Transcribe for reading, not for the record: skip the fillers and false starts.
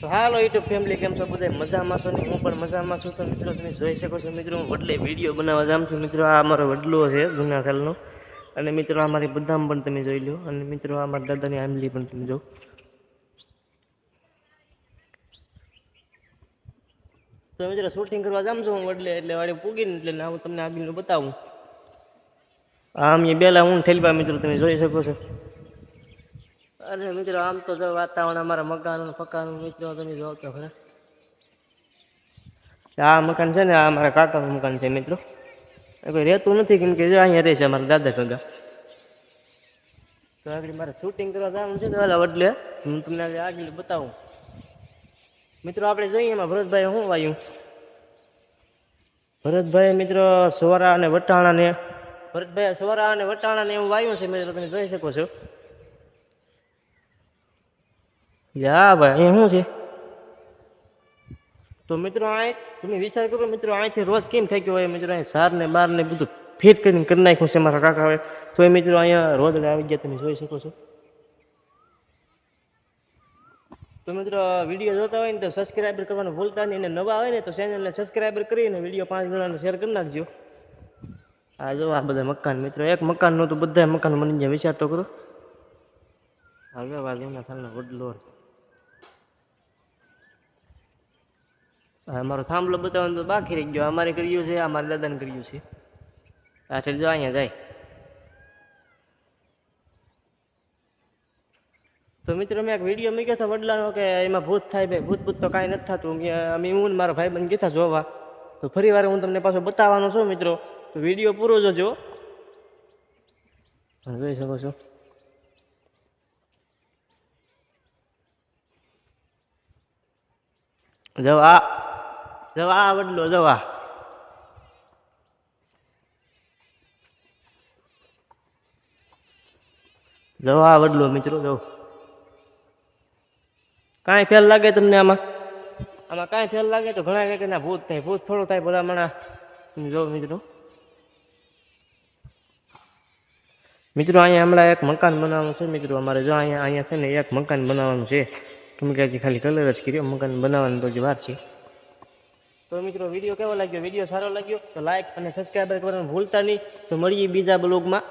તો હાલો YouTube family, કેમ છો બધા? મજામાં છો ને? હું પણ મજામાં છું. તો મિત્રો તમે જોઈ શકો છો મિત્રો, હું વડલે વિડીયો બનાવવા જાઉં છું મિત્રો. આ અમારો વડલો છે જૂના સાલનો, અને મિત્રો આ મારી બદામ પણ તમે જોઈ લો, અને મિત્રો આ મારા દાદાની આંબલી પણ તમે જો. તો મિત્રો શૂટિંગ કરવા જાઉં છું હું વડલે, એટલે વાળી પૂગીને એટલે હું તમને આગળ બતાવું. આમ એ બેલા હું ઠેલવા મિત્રો તમે જોઈ શકો છો. અરે મિત્રો આમ તો જો વાતાવરણ અમારા મકાનનું ફકાનું મિત્રો તમે જો તો ખરા. આ મકાન છે ને, આ અમારા કાકાનું મકાન છે મિત્રો. કોઈ રહેતું નથી, કેમ કે જો અહીંયા રહે છે અમારા દાદા ભેગા. તો આગળ મારે શૂટિંગ કરવા જવાનું છે ને ઓલા વડલે, હું તમને આગળ બતાવું. મિત્રો આપણે જોઈએ એમાં ભરતભાઈ શું વાયું. ભરતભાઈ મિત્રો સોરા અને વટાણાને, ભરતભાઈ સોરા અને વટાણાને એવું વાયું છે મિત્રો, તમે જોઈ શકો છો. હા ભાઈ અહીંયા શું છે? તો મિત્રો આ તમે વિચાર કરો મિત્રો, અહીંથી રોજ કેમ થઈ ગયો હોય મિત્રો, અહીં સાર ને બાર ને બધું ફેટ કરીને કરી નાખ્યું છે મારા કાકા હોય. તો એ મિત્રો અહીંયા રોજ આવી ગયા, તમે જોઈ શકો છો. તો મિત્રો વિડીયો જોતા હોય ને તો સબસ્ક્રાઈબર કરવાનું ભૂલતા નહીં, અને નવા હોય ને તો ચેનલને સબસ્ક્રાઈબર કરીને વિડીયો 5 જણાને શેર કરી નાખજો. આ જો આ બધા મકાન મિત્રો, એક મકાન નું તો બધા મકાન બની જાય, વિચાર તો કરો. હવે વાત એના સાલનો વડલો. અમારો થાંભલો બતાવવાનું તો બાકી રહી ગયો. અમારે કર્યું છે, અમારા દાદાને કર્યું છે. પાછળ જો અહીંયા જાય. તો મિત્રો મેં એક વિડીયો મૂક્યો હતો વડલાનો, કે એમાં ભૂત થાય ભાઈ. ભૂત તો કાંઈ નથી થતું. અમે હું મારા ભાઈ બંધ ગયા જોવા, તો ફરી વાર હું તમને પાછો બતાવવાનો છું મિત્રો. તો વિડીયો પૂરો જોજો, જોઈ શકો છો. જવા વડલો જવા. જવા વડલો મિત્રો જવો. કાંઈ ફેલ લાગે તમને આમાં? આમાં કાંઈ ફેલ લાગે તો ઘણા કહે કે ના ભૂત થાય. ભૂત થોડું થાય બધા મણા. જો મિત્રો, મિત્રો અહીંયા હમણાં એક મકાન બનાવવાનું છે મિત્રો અમારે. જો અહીંયા છે ને એક મકાન બનાવવાનું છે, કેમ કે હજી ખાલી કલર જ કર્યો, મકાન બનાવવાની તો હજી વાર છે. તો મિત્રો વિડીયો કેવો લાગ્યો? વિડીયો સારો લાગ્યો તો લાઈક અને સબસ્ક્રાઈબર કરવાનું ભૂલતા નહીં. તો મળીએ બીજા બ્લોગમાં.